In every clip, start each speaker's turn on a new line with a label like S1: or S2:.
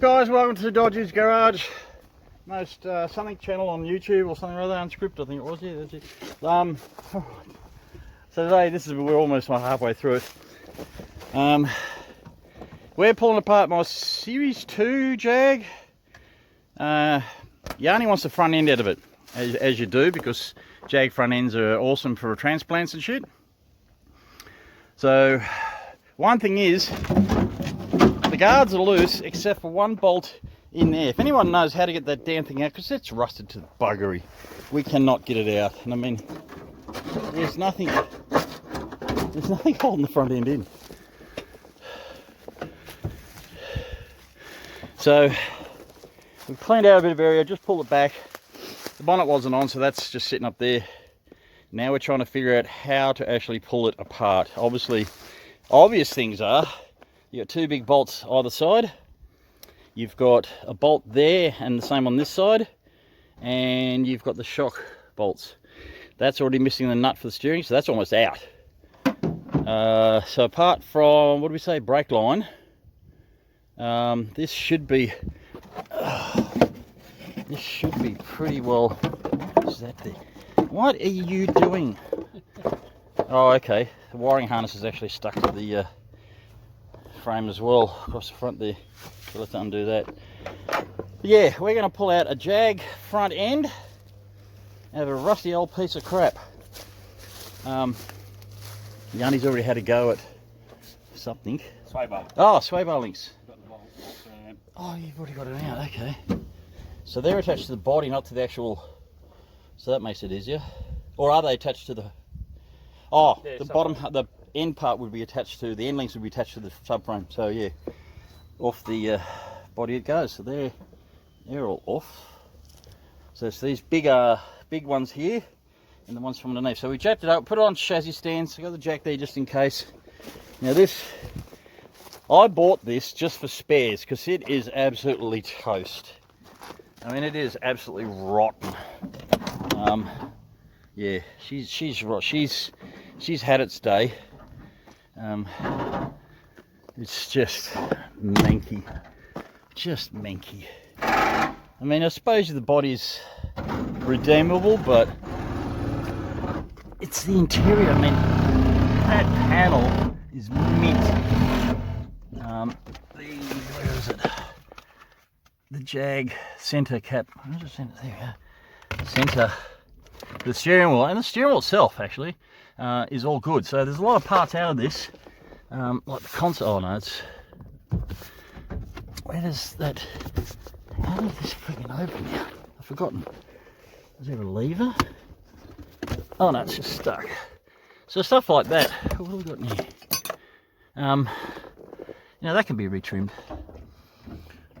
S1: guys? Welcome to Dodgee's Garage. Most something channel on YouTube or something rather, unscripted I think it was. Yeah, that's it. So today, we're almost halfway through it. We're pulling apart my Series 2 Jag. Yanni wants the front end out of it, as you do, because Jag front ends are awesome for transplants and shit. So one thing is, the guards are loose except for one bolt in there. If anyone knows how to get that damn thing out, because it's rusted to buggery, we cannot get it out. And I mean, there's nothing holding the front end in. So we've cleaned out a bit of area, just pulled it back. The bonnet wasn't on, so that's just sitting up there. Now we're trying to figure out how to actually pull it apart. Obviously, obvious things are, you've got two big bolts either side. You've got a bolt there and the same on this side. And you've got the shock bolts. That's already missing the nut for the steering, so that's almost out. So apart from, what do we say, brake line, this should be pretty well. What is that there? What are you doing? Oh, okay. The wiring harness is actually stuck to the frame as well across the front there. So let's undo that. Yeah, we're going to pull out a Jag front end out of a rusty old piece of crap. Yanni's already had a go at something.
S2: Sway bar.
S1: Oh, sway bar links.
S2: Got the bolt.
S1: Oh, you've already got it out. Okay. So they're attached to the body, not to the actual. So that makes it easier. Or are they attached to the? Oh, yeah, the bottom, the end part would be attached to the end links would be attached to the subframe. So yeah, off the body it goes. So they're all off. So it's these big ones here, and the ones from underneath. So we jacked it up, put it on chassis stands. I got the jack there just in case. Now this, I bought this just for spares because it is absolutely toast. I mean, it is absolutely rotten. Yeah, she's had its day. It's just manky, I mean, I suppose the body's redeemable, but it's the interior. I mean, that panel is mint. Where is it? The Jag center cap. There we go. Center. The steering wheel, and the steering wheel itself actually is all good. So there's a lot of parts out of this, like the console. Oh no, it's, where does that? How does this freaking open now? I've forgotten. Is there a lever? Oh no, it's just stuck. So stuff like that. What have we got in here? You know, that can be retrimmed.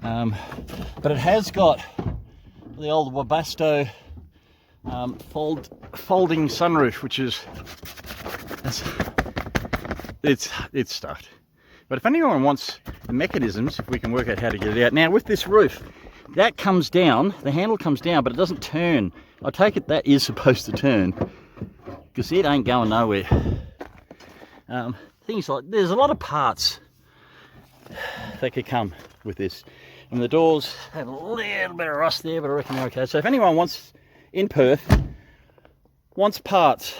S1: But it has got the old Webasto folding sunroof, which is it's stuffed. But if anyone wants the mechanisms, if we can work out how to get it out. Now with this roof, that comes down, the handle comes down, but it doesn't turn. I take it that is supposed to turn, because it ain't going nowhere. Things like, there's a lot of parts that could come with this. And the doors have a little bit of rust there, but I reckon they're okay. So if anyone wants, in Perth, wants parts,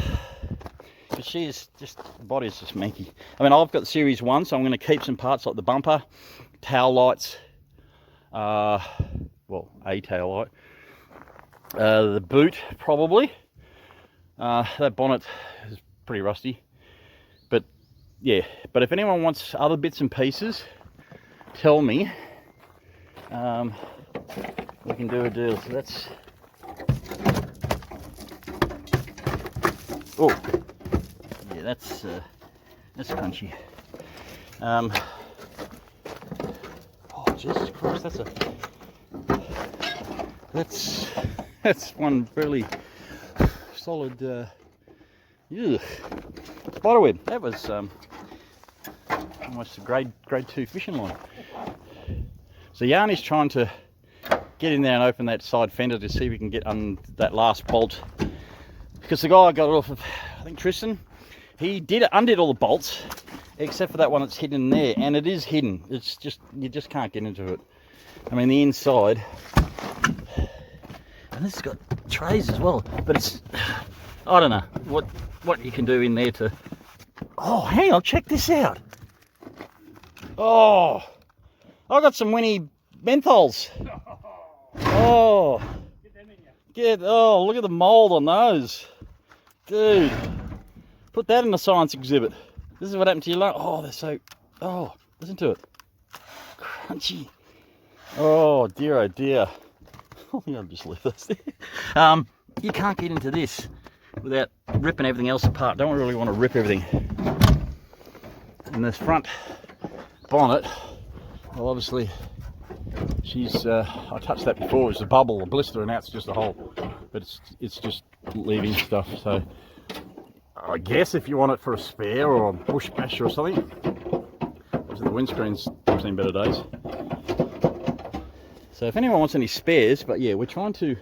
S1: but she's just, the body's just manky. I mean, I've got the Series 1, so I'm going to keep some parts like the bumper, tail lights, well, a tail light, the boot probably. That bonnet is pretty rusty, but yeah. But if anyone wants other bits and pieces, tell me. We can do a deal. So that's, oh yeah, that's crunchy. Oh Jesus Christ, that's one really solid spiderweb. That was almost a grade 2 fishing line. So Yanni's trying to get in there and open that side fender to see if we can get that last bolt, because the guy got it off of, I think, Tristan. He undid all the bolts except for that one that's hidden in there, and it is hidden. It's just, you just can't get into it. I mean, the inside, and this has got trays as well, but it's, I don't know what you can do in there to, oh, hang on, check this out. Oh, I got some Winnie menthols. Oh, oh, look at the mold on those. Dude, put that in a science exhibit. This is what happened to your lunch. Oh, they're so, oh, listen to it. Crunchy. Oh dear, oh dear. I think I'll just leave this there. You can't get into this without ripping everything else apart. Don't really want to rip everything. And this front bonnet, well, obviously, she's, I touched that before, it was a bubble, a blister, and now it's just a hole. But it's just leaving stuff, so I guess if you want it for a spare or a bush bash or something, obviously the windscreen's seen better days. So if anyone wants any spares, but yeah, we're trying to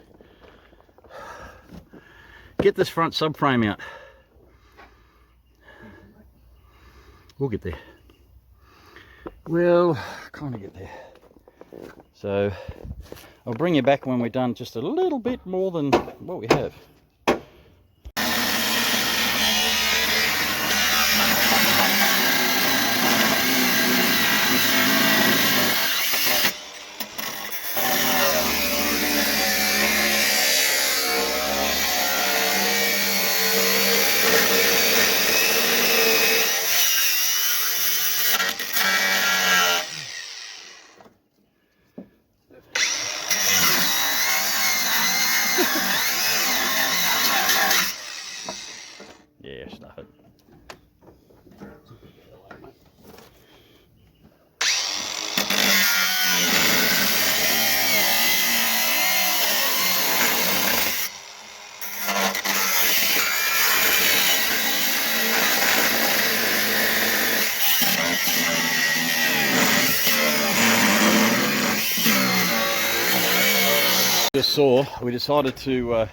S1: get this front subframe out. We'll get there. We'll kind of get there. So I'll bring you back when we're done just a little bit more than what we have. Yeah, stuff it. Just saw, we decided to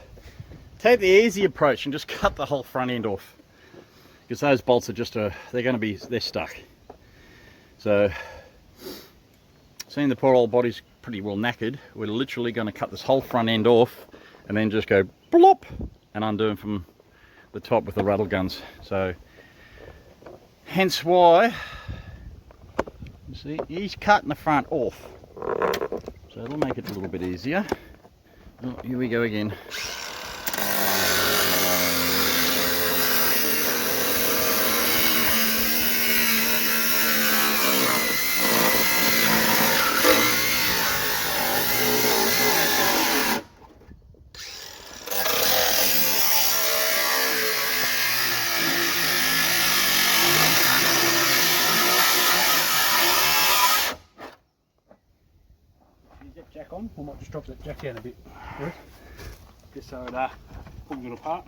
S1: take the easy approach and just cut the whole front end off, because those bolts are just they're stuck. So seeing the poor old body's pretty well knackered, we're literally going to cut this whole front end off and then just go blop and undo them from the top with the rattle guns. So hence why, you see, he's cutting the front off, so it'll make it a little bit easier. Oh, here we go again.
S2: Jack on, I might just drop that jack down a bit, right? Just so it pulls it apart.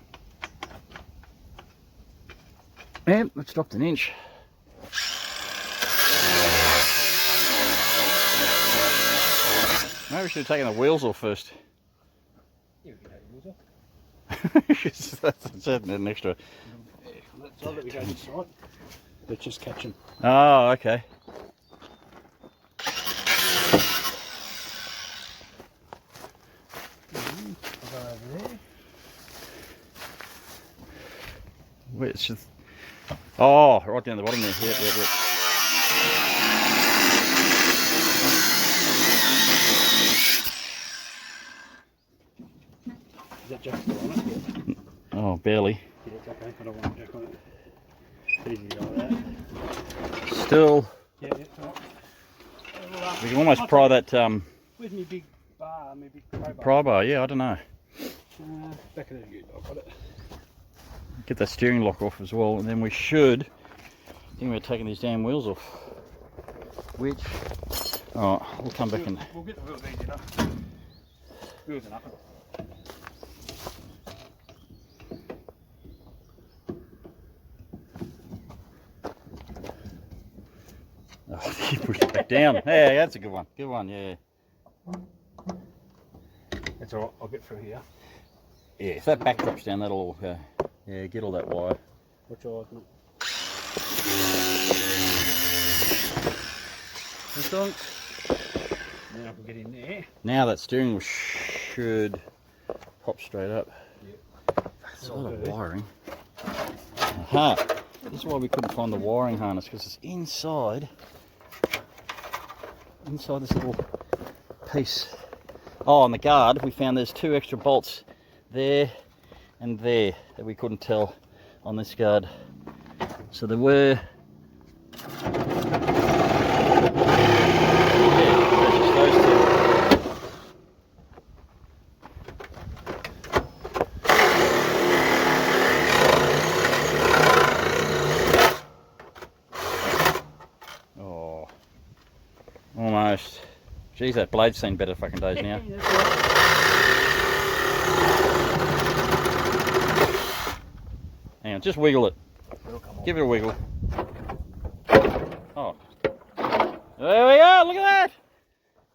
S1: Yeah, it's dropped an inch. Maybe we should have taken the wheels off first.
S2: Yeah, we can take the wheels off.
S1: That's an extra.
S2: Yeah, I'll let we go this side. Let's just catch them.
S1: Oh, okay. Wait, it's just, oh, right down the bottom there. Yep.
S2: Is that jack still on it?
S1: Oh, barely.
S2: Yeah, it's okay. I don't want a jack on it. It's easy to go with that.
S1: Still.
S2: Yeah, it's alright.
S1: We can almost pry that
S2: Where's my big bar, my big crowbar?
S1: pry bar. Yeah, I don't know.
S2: Back of the ute, I've got it.
S1: Get that steering lock off as well, and then we should. I think we're taking these damn wheels off. Which, oh, we'll come back and.
S2: We'll get the wheels easy enough. Wheels enough.
S1: Oh, you pushed it back down. Yeah, that's a good one. Good one, yeah.
S2: That's alright, I'll get through here.
S1: Yeah, if that back drops down, that'll, yeah, get all that wire.
S2: Watch your eyes, mate.
S1: This one?
S2: Yeah, get in there.
S1: Now that steering wheel should pop straight up.
S2: Yep.
S1: That's a lot of wiring. Aha! This is why we couldn't find the wiring harness, because it's inside this little piece. Oh, on the guard we found there's 2 extra bolts there and there that we couldn't tell on this guard. So there were those 2. Oh, almost. Geez, that blade's seen better fucking days now. Hang on, just wiggle it. Give it a wiggle. Oh. There we go, look at that!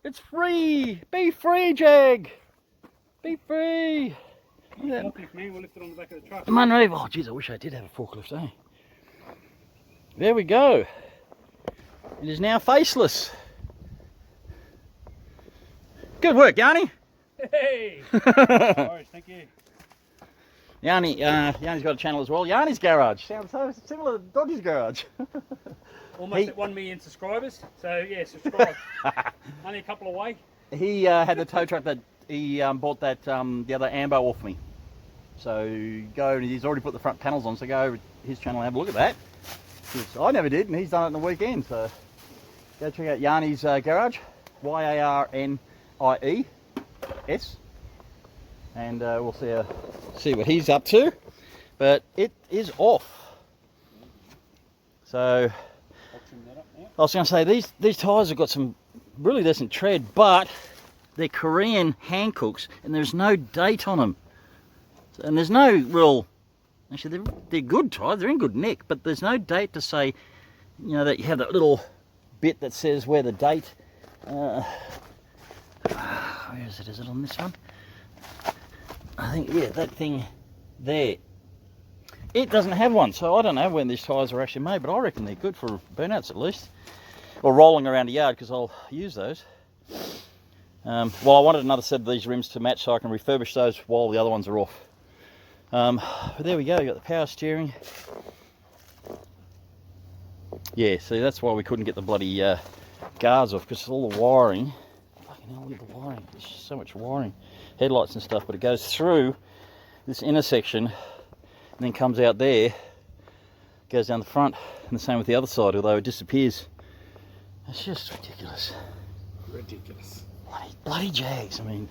S1: It's free! Be free, Jag! Be free! Look at that.
S2: We'll lift it on the back of the truck.
S1: Unreal. Oh, jeez, I wish I did have a forklift, eh? There we go. It is now faceless. Good work, Yanni.
S2: Hey! Alright, thank you.
S1: Yanni's got a channel as well. Yanni's Garage. Sounds so similar to Dodgee's Garage.
S2: Almost at 1 million subscribers, so yeah, subscribe. Only a couple away.
S1: He had the tow truck that he bought that the other Ambo off me. So go, and he's already put the front panels on, so go over to his channel and have a look at that. 'Cause I never did, and he's done it in the weekend, so go check out Yanni's Garage, YARNIES, and we'll see what he's up to. But it is off. So I was going to say, these tyres have got some really decent tread, but they're Korean Hancooks, and there's no date on them. And there's no real, actually they're good tyres, they're in good nick, but there's no date to say, you know, that you have that little bit that says where the date, where is it? Is it on this one? I think, yeah, that thing there. It doesn't have one, so I don't know when these tyres are actually made, but I reckon they're good for burnouts at least. Or rolling around the yard, because I'll use those. Well, I wanted another set of these rims to match so I can refurbish those while the other ones are off. But there we go, you got the power steering. Yeah, see, that's why we couldn't get the bloody guards off, because all the wiring. Fucking hell, look at the wiring. There's so much wiring. Headlights and stuff, but it goes through this intersection and then comes out there, goes down the front, and the same with the other side, although it disappears. It's just ridiculous.
S2: Ridiculous.
S1: Bloody Jags, I mean,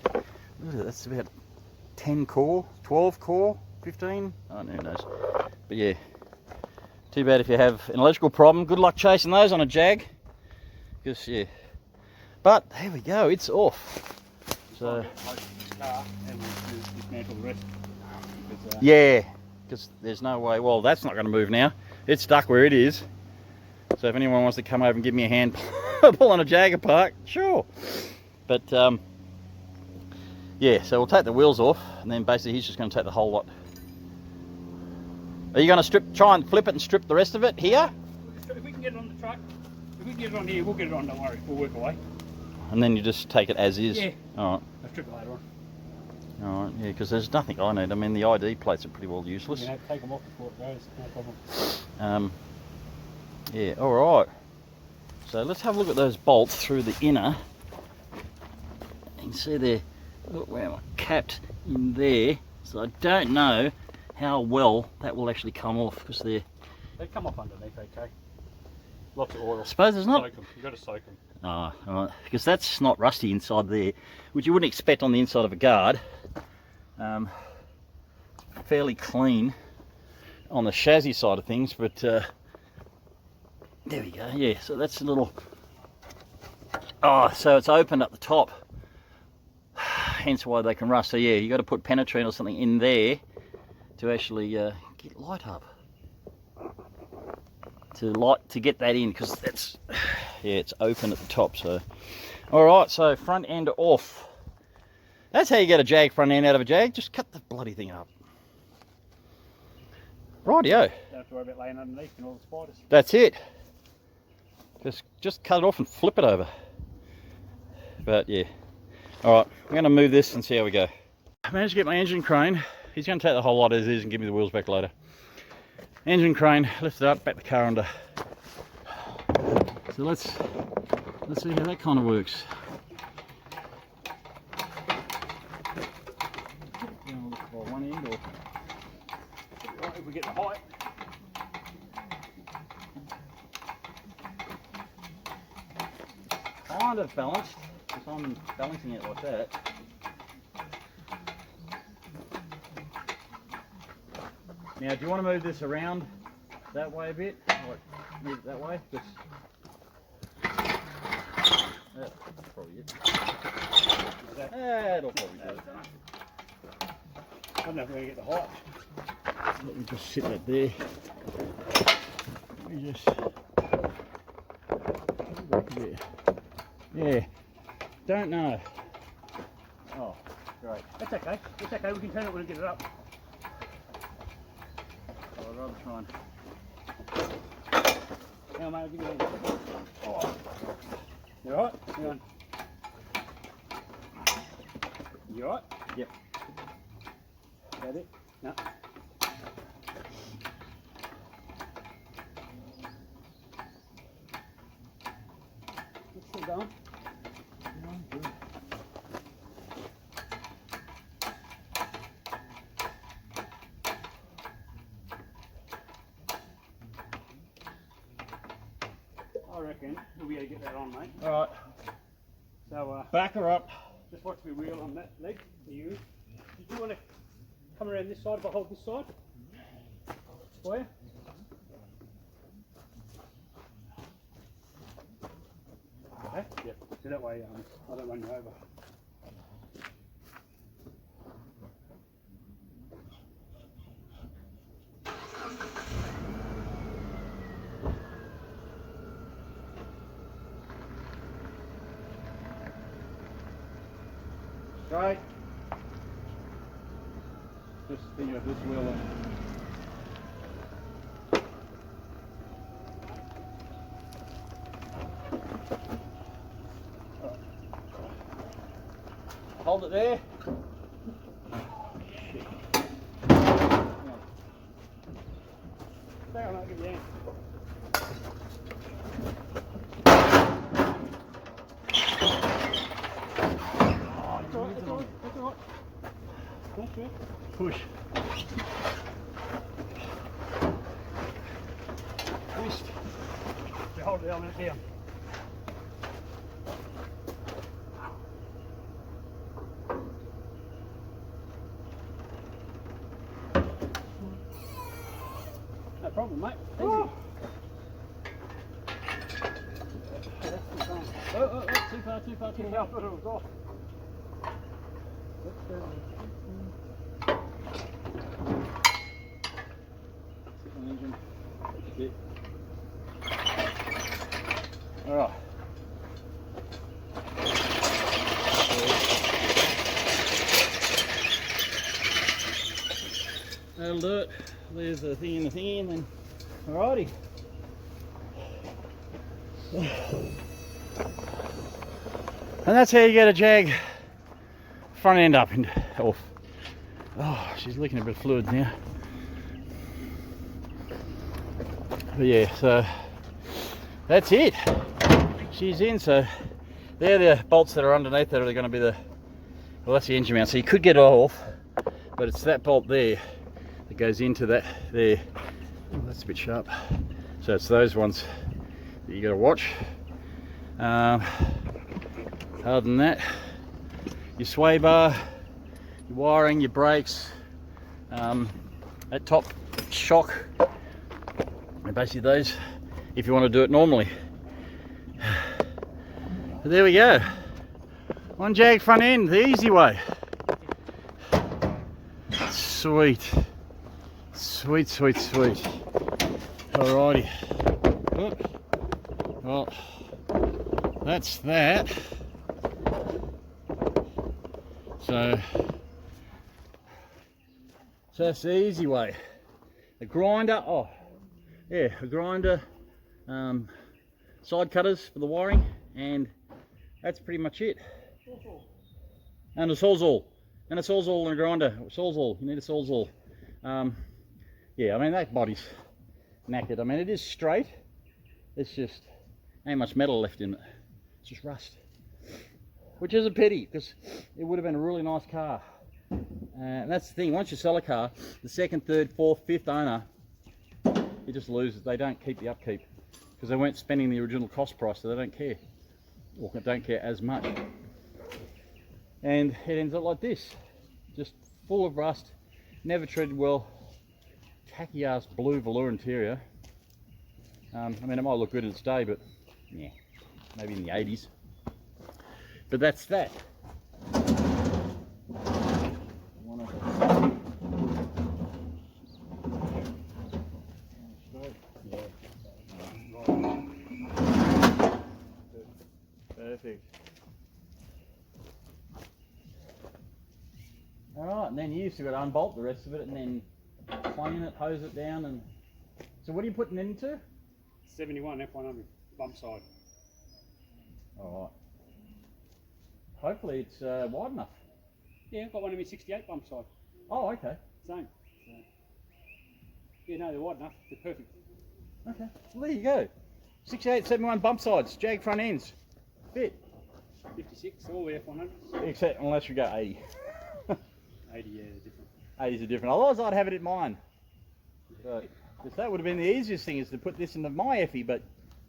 S1: look at it, that's about 10 core, 12 core, 15, oh, who knows. But yeah, too bad if you have an electrical problem. Good luck chasing those on a Jag, because yeah. But there we go, it's off. So yeah, because there's no way. Well, that's not going to move now. It's stuck where it is. So if anyone wants to come over and give me a hand pulling a Jag apart, sure. But yeah, so we'll take the wheels off, and then basically he's just going to take the whole lot. Are you going to try and flip it and strip the rest of it here?
S2: If we can get it on the truck, if we can get it on here, we'll get it on. Don't worry, we'll work away.
S1: And then you just take it as is.
S2: Yeah.
S1: All right.
S2: I'll strip it later on.
S1: All right. Yeah, because there's nothing I need. I mean, the ID plates are pretty well useless.
S2: You know, take them off before it goes. No problem.
S1: Yeah. All right. So let's have a look at those bolts through the inner. You can see they're capped in there. So I don't know how well that will actually come off, because they're.
S2: They come off underneath, okay. Lots of oil.
S1: I suppose there's not.
S2: Soak them. You've got to soak them.
S1: Oh, right. Because that's not rusty inside there, which you wouldn't expect on the inside of a guard. Fairly clean on the chassis side of things, but there we go. Yeah, so that's a little. Oh, so it's opened at the top, hence why they can rust. So yeah, you got to put penetrine or something in there to actually get light up. To get that in, because that's, yeah, it's open at the top. So all right, so front end off. That's how you get a Jag front end out of a Jag. Just cut the bloody thing up. Rightio.
S2: Don't have to worry about laying underneath and all the spiders.
S1: That's it. Just cut it off and flip it over. But yeah. Alright, I'm going to move this and see how we go. I managed to get my engine crane. He's going to take the whole lot as is and give me the wheels back later. Engine crane, lift it up, back the car under. So let's see how that kind of works. One end or
S2: if we get the height.
S1: Kind of balanced, because I'm balancing it like that. Now, do you want to move this around that way a bit? Like, move it that way? Just... That's probably it. That'll probably do it.
S2: I don't know if we're going to get the height.
S1: Let me just sit that there. Let me just... Yeah. Don't know. Oh, great.
S2: That's okay. It's okay. We can turn it when we get it up.
S1: I'd rather try and...
S2: Now, mate, I'll give you a... Oh. You alright? Hang on. You alright?
S1: Yep.
S2: That it? No. It's still going.
S1: Good.
S2: I reckon we'll be able to get that on, mate.
S1: Alright.
S2: So,
S1: Back her up.
S2: just watch me wheel on that leg for you. Did you want to come around this side if I hold this side? For you? Okay? Yep. So that way I don't run you over.
S1: Right. Just think of this wheel. Hold it there.
S2: Stay on, I'll give you a hand.
S1: Push. Twist.
S2: You hold the element down. No problem, mate. Easy.
S1: Oh.
S2: Oh, too far, too far, too far. I thought it was off.
S1: Alright. That'll do it. There's the thing and the thing and then alrighty. And that's how you get a Jag front end up and off. Oh, she's leaking a bit of fluid now. But yeah, so that's it. She's in, so they're the bolts that are underneath that are going to be the, well, that's the engine mount, so you could get it off, but it's that bolt there that goes into that there. Oh, that's a bit sharp. So it's those ones that you got to watch. Other than that, your sway bar, your wiring, your brakes, that top shock, and basically those, if you want to do it normally. But there we go. One Jag front end, the easy way. Sweet. Sweet, sweet, sweet. Alrighty. Well, that's that. So that's the easy way. A grinder, oh yeah, a grinder, side cutters for the wiring, and that's pretty much it. And a sawzall. And a sawzall and a grinder. Sawzall. You need a sawzall. Yeah, I mean, that body's knackered. I mean, it is straight. It's just ain't much metal left in it. It's just rust. Which is a pity, because it would have been a really nice car. And that's the thing, once you sell a car, the second, third, fourth, fifth owner, it just loses. They don't keep the upkeep, because they weren't spending the original cost price, so they don't care. Or don't care as much. And it ends up like this, just full of rust, never treated well, tacky ass blue velour interior. I mean, it might look good in its day, but yeah, maybe in the 80s. But that's that. Perfect. Alright, and then you used to got to unbolt the rest of it and then clean it, hose it down, and so what are you putting it into?
S2: 71 F100 bump side.
S1: Alright. Hopefully it's wide enough.
S2: Yeah, I've got one of my 68 bump side.
S1: Oh, okay.
S2: Same. So, yeah, no, they're wide enough. They're perfect.
S1: Okay. Well, there you go. 68, 71 bump sides, jag front ends. Fit.
S2: 56, all the F100s.
S1: Except unless you go 80.
S2: 80, yeah, they're different.
S1: 80s are different. Otherwise, I'd have it in mine. But that would have been the easiest thing, is to put this into my Effie, but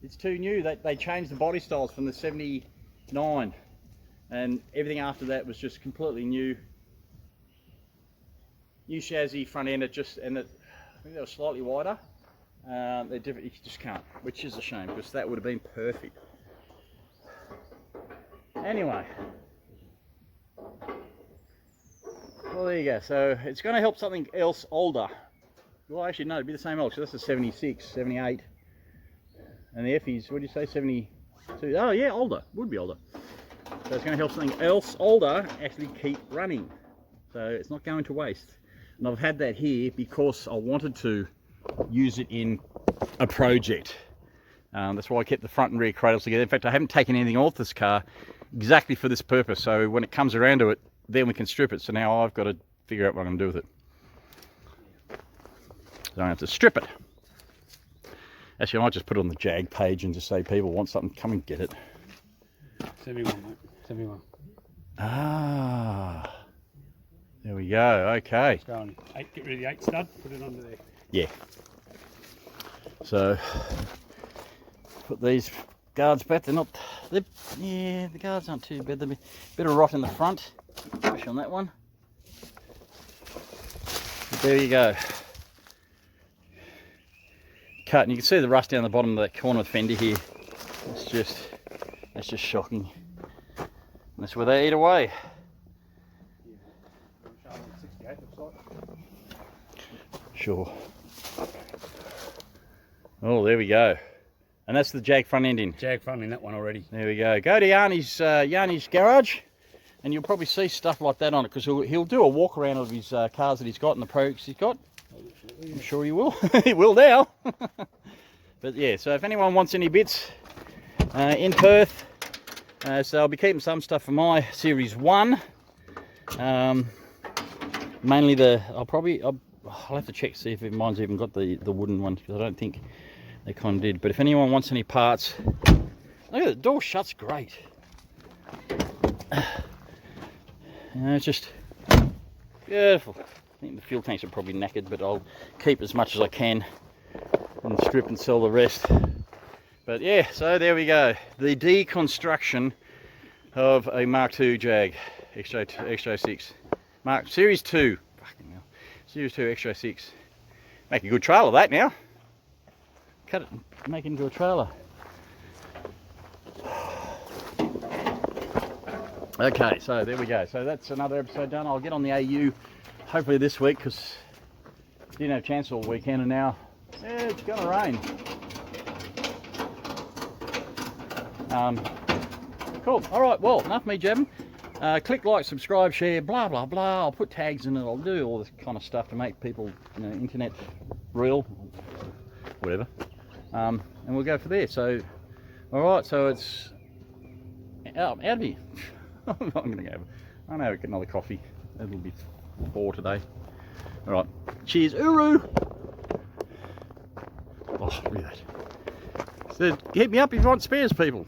S1: it's too new. They changed the body styles from the 79, and everything after that was just completely new. New chassis, front end. I think they were slightly wider. They're different. You just can't, which is a shame, because that would have been perfect. Anyway. Well, there you go. So it's going to help something else older. Well, actually, no, it'd be the same old. So that's a 76, 78. And the Effie's, what do you say, 72? Oh, yeah, older. Would be older. So it's going to help something else older actually keep running. So it's not going to waste. And I've had that here because I wanted to use it in a project. That's why I kept the front and rear cradles together. In fact, I haven't taken anything off this car exactly for this purpose. So when it comes around to it, then we can strip it. So now I've got to figure out what I'm going to do with it. So I have to strip it. Actually, I might just put it on the Jag page and just say, people want something, come and get it.
S2: 71, mate. 71.
S1: Ah, there we go. Okay.
S2: Go on. Get rid of the 8 stud, put it under there.
S1: Yeah. So put these guards back. Yeah, the guards aren't too bad. There's a bit of rot in the front, especially on that one. But there you go. Cut, and you can see the rust down the bottom of that corner fender here. That's just shocking. And that's where they eat away. Sure. Oh, there we go. And that's the Jag front end in.
S2: Jag front in that one already.
S1: There we go. Go to Yarny's garage, and you'll probably see stuff like that on it, because he'll do a walk around of his cars that he's got and the projects he's got. I'm sure he will. He will now. But yeah, so if anyone wants any bits in Perth, so I'll be keeping some stuff for my Series 1. Mainly I'll have to check, see if mine's even got the wooden one, because I don't think they kind of did. But if anyone wants any parts, look at the door shuts great. It's just beautiful. I think the fuel tanks are probably knackered, but I'll keep as much as I can and strip and sell the rest. But yeah, so there we go. The deconstruction of a Mark II Jag X06. Series 2. Fucking hell. Series 2 X06. Make a good trailer that now. Cut it and make it into a trailer. Okay, so there we go. So that's another episode done. I'll get on the AU hopefully this week, because didn't have a chance all weekend, and now it's gonna rain. Cool. All right. Well, enough of me jabbing. Click like, subscribe, share, blah blah blah. I'll put tags in it. I'll do all this kind of stuff to make people, internet real, whatever. And we'll go for there. So, all right. So it's out of here. I'm going to go. I'm going to get another coffee. It'll be 4 today. All right. Cheers, Uru. Oh, look at that. So hit me up if you want spares, people.